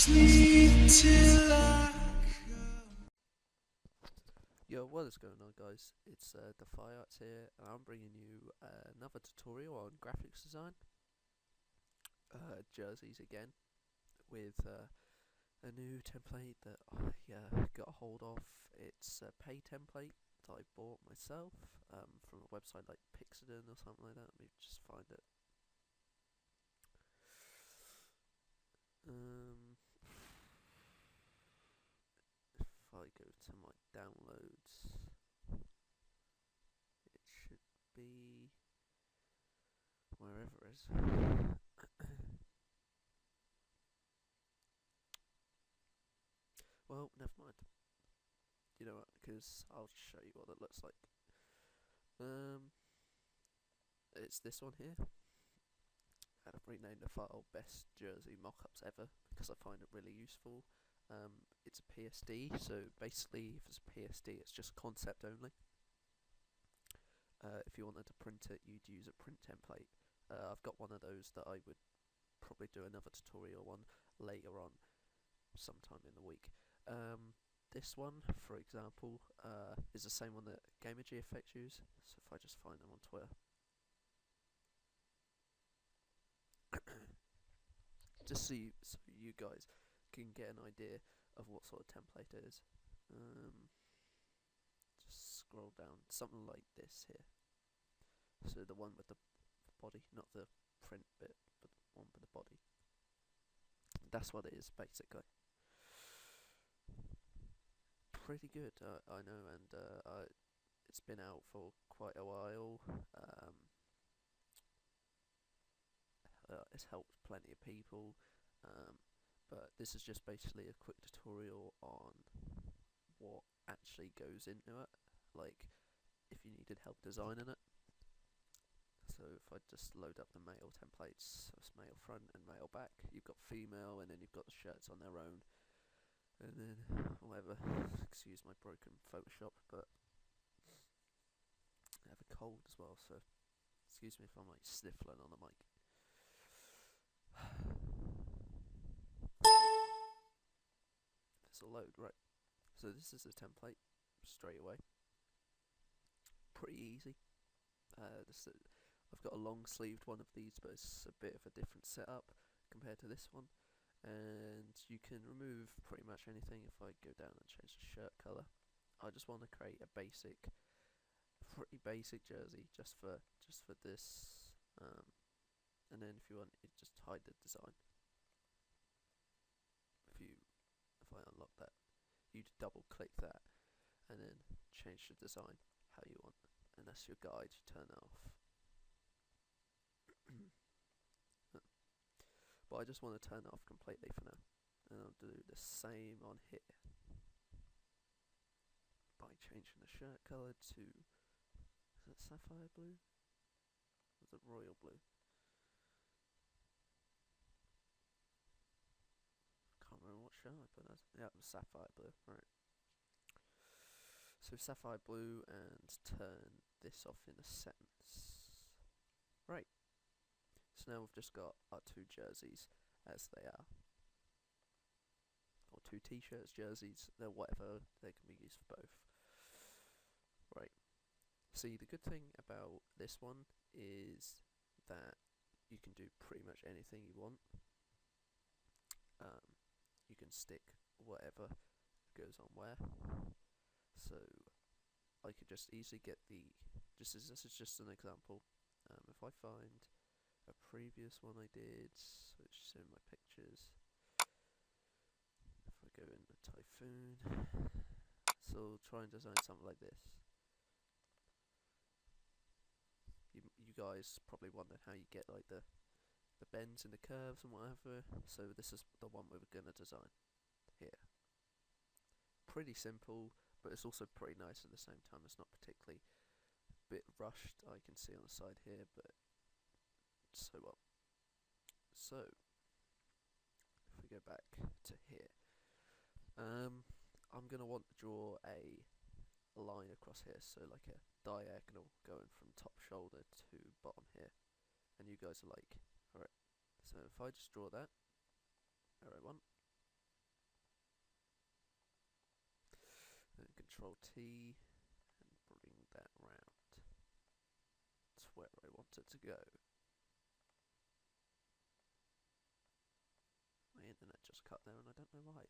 sleep till I Yo, what is going on, guys? It's DefyArts here, and I'm bringing you another tutorial on graphics design. Jerseys again, with a new template that I got a hold of. It's a pay template that I bought myself from a website like Pixodon or something like that. Let me just find it. If I go to my downloads, it should be wherever it is. Well, never mind. You know what? Because I'll show you what it looks like. It's this one here. And I've renamed the file Best Jersey Mockups Ever because I find it really useful. It's a PSD, so basically, if it's a PSD, it's just concept only. If you wanted to print it, you'd use a print template. I've got one of those that I would probably do another tutorial on later on, sometime in the week. This one, for example, is the same one that GamerGFX use. So if I just find them on Twitter, just so you guys can get an idea of what sort of template it is. Just scroll down, something like this here. So the one with the body, not the print bit, but the one with the body. That's what it is, basically. Pretty good, I know, and it's been out for quite a while. It's helped plenty of people, but this is just basically a quick tutorial on what actually goes into it, like if you needed help designing it. So if I just load up the male templates, so it's male front and male back, you've got female, and then you've got the shirts on their own, and then whatever. Excuse my broken Photoshop, but I have a cold as well, so excuse me if I'm like sniffling on the mic. This'll load, right? So this is the template straight away. Pretty easy. I've got a long sleeved one of these, but it's a bit of a different setup compared to this one. And you can remove pretty much anything. If I go down and change the shirt colour, I just want to create a pretty basic jersey just for this. And then if you want, you just hide the design. If I unlock that, you double click that, and then change the design how you want. And that's your guide. You turn that off. But I just want to turn it off completely for now, and I'll do the same on here by changing the shirt colour to, is it sapphire blue? Or is it royal blue? Can't remember what shirt I put as. Yeah, it was sapphire blue. Right. So sapphire blue, and turn this off in a sentence. Right. So now we've just got our two jerseys as they are, or two t-shirts, jerseys, they're whatever, they can be used for both. Right. See, the good thing about this one is that you can do pretty much anything you want. You can stick whatever goes on where. So I could just easily get this is just an example. If I find a previous one I did, which is in my pictures, if I go in the Typhoon, so try and design something like this. You guys probably wonder how you get like the bends and the curves and whatever, so this is the one we were going to design here. Pretty simple, but it's also pretty nice at the same time. It's not particularly a bit rushed, I can see on the side here, but so what. So if we go back to here, I'm going to want to draw a line across here, so like a diagonal going from top shoulder to bottom here, and you guys are like, alright, so if I just draw that, alright, one, and Control T and bring that round to where I want it to go. My internet just cut there and I don't know why.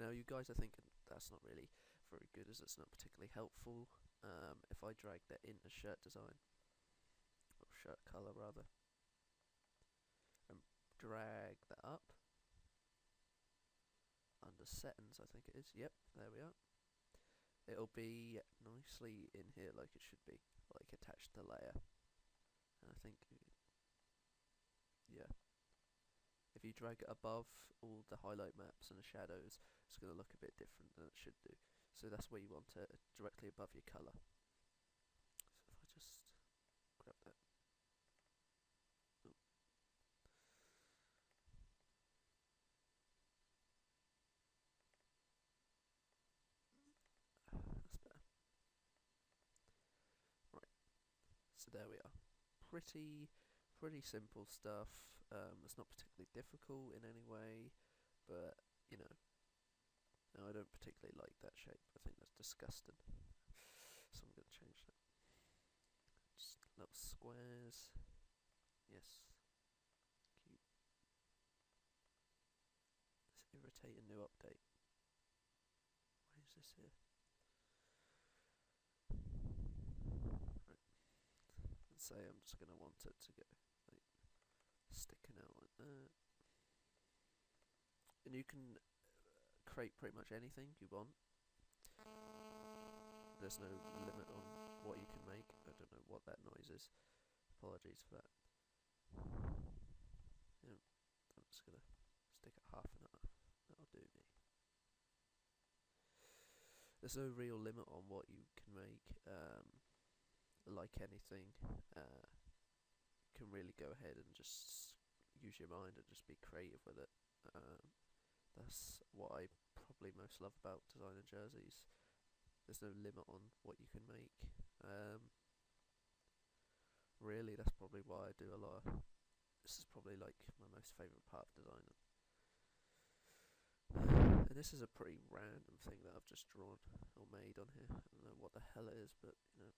Now you guys are thinking that's not really very good, as it's not particularly helpful. If I drag that into shirt design, or shirt colour rather, and drag that up under settings, I think it is, yep, there we are. It'll be nicely in here like it should be, like attached to the layer. And I think, yeah, if you drag it above all the highlight maps and the shadows, it's going to look a bit different than it should do. So that's where you want it, directly above your colour. So if I just grab that. Oh. That's better. Right, so there we are. Pretty simple stuff. It's not particularly difficult in any way, but you know, no, I don't particularly like that shape. I think that's disgusting. So I'm going to change that. Just little squares. Yes. Cute. This irritating new update. Why is this here? Right. Let's say I'm just going to want it to go like sticking out like that. And you can create pretty much anything you want. There's no limit on what you can make. I don't know what that noise is. Apologies for that. Yeah, I'm just gonna stick it half and half. That'll do me. There's no real limit on what you can make. Like anything, you can really go ahead and just use your mind and just be creative with it. That's what I probably most love about designing jerseys. There's no limit on what you can make. Really, that's probably why I do a lot of. This is probably like my most favourite part of designing. And this is a pretty random thing that I've just drawn or made on here. I don't know what the hell it is, but you know.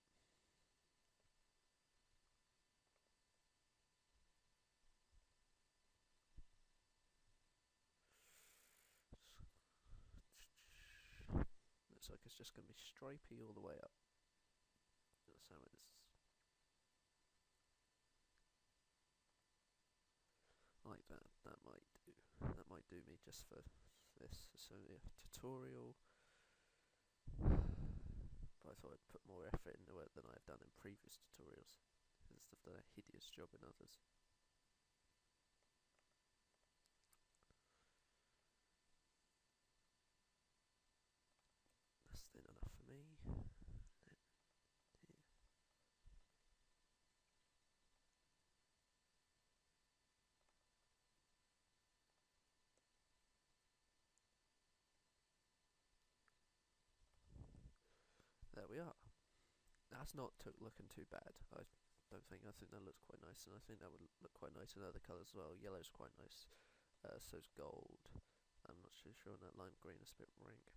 Looks like it's just going to be stripy all the way up. That's how it is. Like that. That might do me just for this. It's only a tutorial, but I thought I'd put more effort into it than I've done in previous tutorials, because I've done a hideous job in others. That's thin enough for me. There we are. That's not looking too bad. I don't think. I think that looks quite nice, and I think that would look quite nice in other colours as well. Yellow's quite nice. So's gold. I'm not too sure on that lime green. It's a bit rank.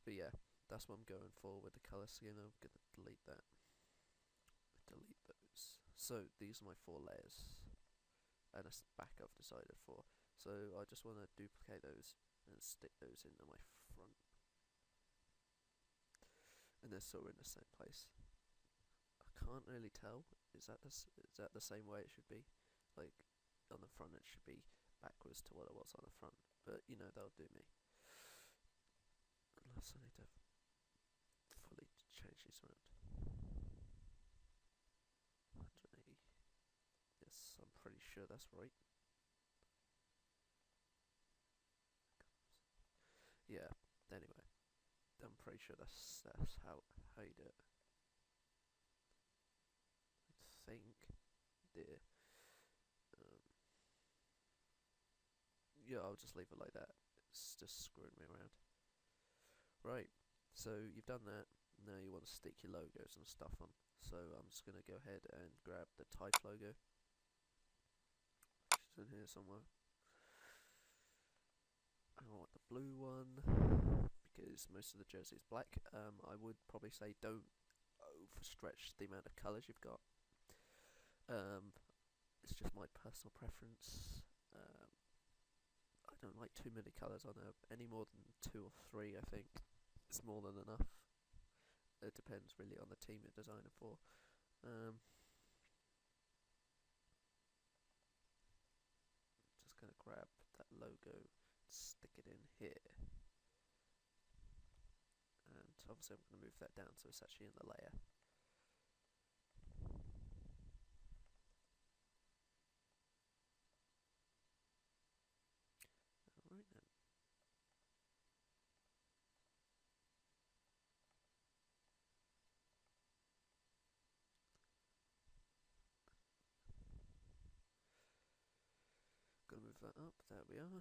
But yeah, that's what I'm going for with the colour scheme. I'm going to delete that. Delete those. So these are my 4 layers, and a back I've decided for. So I just want to duplicate those and stick those into my front. And they're sort of in the same place. I can't really tell. Is that the same way it should be? Like on the front, it should be backwards to what it was on the front. But you know, that'll do me. Unless I need to fully change these around. 180. Yes, I'm pretty sure that's right. Yeah. Anyway, I'm pretty sure that's how you do it. I think, dear. Yeah, I'll just leave it like that. It's just screwing me around. Right. So you've done that. Now you want to stick your logos and stuff on. So I'm just going to go ahead and grab the type logo. It's in here somewhere. I want the blue one because most of the jersey is black. I would probably say don't overstretch the amount of colours you've got. It's just my personal preference. I don't like too many colours on there. Any more than 2 or 3, I think, is more than enough. It depends really on the team you're designing for. Just gonna grab that logo, stick it in here, and obviously I'm gonna move that down so it's actually in the layer. Alright then. Gonna move that up, there we are.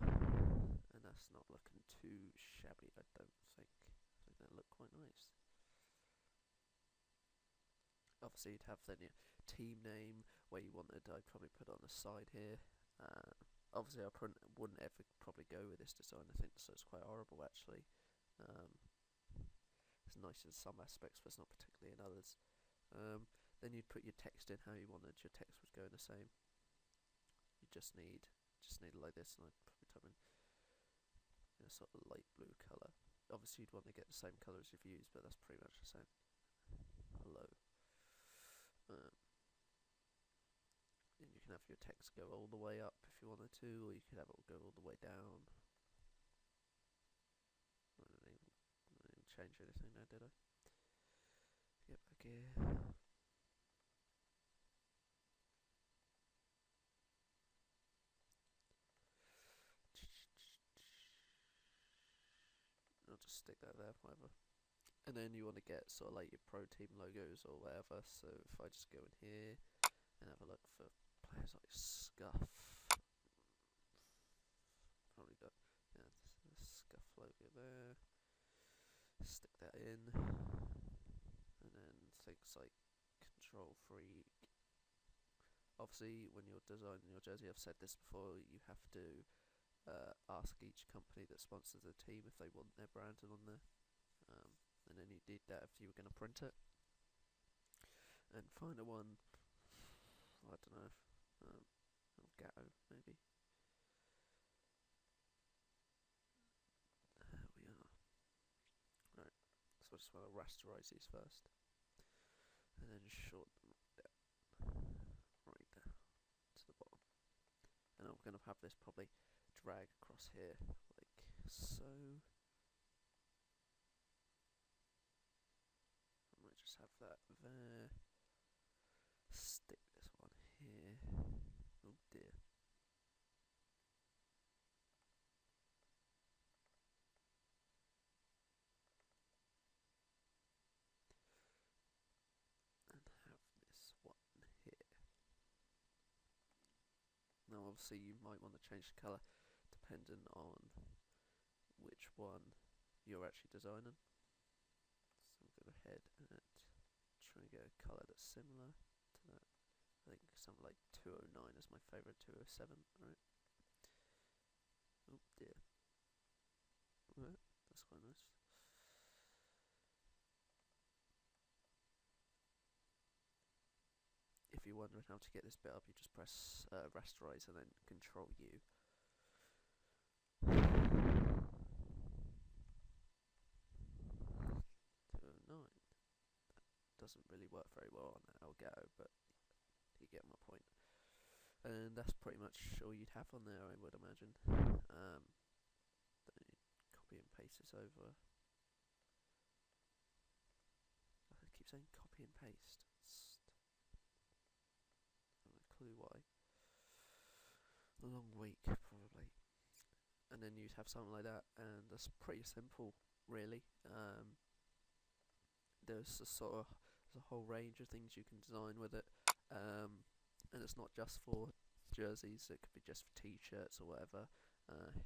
And that's not looking too shabby, I don't think. I think that looked quite nice. Obviously you'd have then your team name, where you wanted. I'd probably put it on the side here. Obviously I wouldn't ever probably go with this design, I think, so it's quite horrible actually. It's nice in some aspects, but it's not particularly in others. Then you'd put your text in how you wanted your text would go in the same. You just need it like this, and I'd probably type in a sort of light blue colour. Obviously you'd want to get the same colour as you've used, but that's pretty much the same. Hello. And you can have your text go all the way up if you wanted to, or you could have it go all the way down. I didn't even change anything there, did I? Get back here. I'll just stick that there, whatever. And then you want to get sort of like your pro team logos or whatever. So if I just go in here and have a look for players like Scuff, probably got the Scuff logo there. Stick that in, and then things like Control Freak. Obviously, when you're designing your jersey, I've said this before, you have to ask each company that sponsors the team if they want their branding on there. And then you did that if you were going to print it. And final one, I don't know, Gatto maybe. There we are. Right, so I just want to rasterize these first, and then shorten them down, right there, to the bottom. And I'm going to have this probably drag across here, like so. Just have that there. Stick this one here. Oh dear. And have this one here. Now obviously you might want to change the colour depending on which one you're actually designing. So I'm going to go ahead and try and get a colour that's similar to that. I think something like 209 is my favourite, 207, right? Oh dear. Right, that's quite nice. If you're wondering how to get this bit up, you just press rasterize and then Control U. 209. Doesn't really work very well on that Elgato, but you get my point. And that's pretty much all you'd have on there, I would imagine. Then you copy and paste this over. I keep saying copy and paste. I have no clue why. A long week, probably. And then you'd have something like that, and that's pretty simple, really. There's a whole range of things you can design with it, and it's not just for jerseys. It could be just for t-shirts or whatever.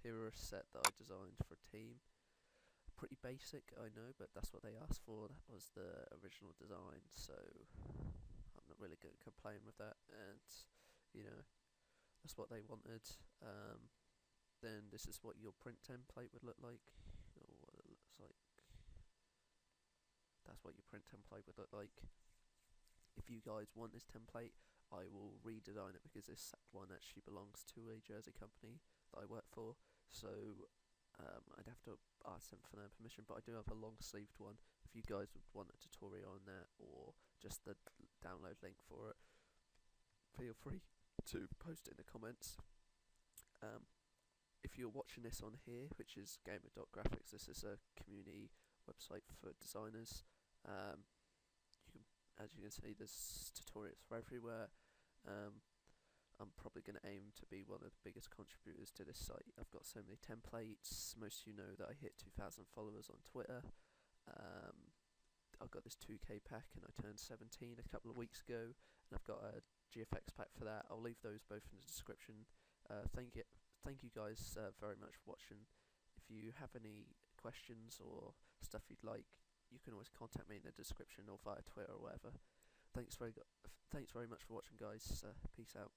Here are a set that I designed for a team. Pretty basic, I know, but that's what they asked for. That was the original design, so I'm not really going to complain with that. And you know, that's what they wanted. Then this is what your print template would look like, or what it looks like. that's what your print template would look like. If you guys want this template, I will redesign it, because this one actually belongs to a jersey company that I work for, so I'd have to ask them for their permission, but I do have a long sleeved one. If you guys would want a tutorial on that, or just the download link for it, feel free to post it in the comments. If you're watching this on here, which is gamer.graphics, this is a community website for designers. You can, as you can see, there's tutorials for everywhere. I'm probably going to aim to be one of the biggest contributors to this site. I've got so many templates. Most of you know that I hit 2,000 followers on Twitter. I've got this 2k pack, and I turned 17 a couple of weeks ago, and I've got a GFX pack for that. I'll leave those both in the description. Thank you guys very much for watching. If you have any questions or stuff you'd like, you can always contact me in the description or via Twitter or whatever. Thanks very much for watching, guys. Peace out.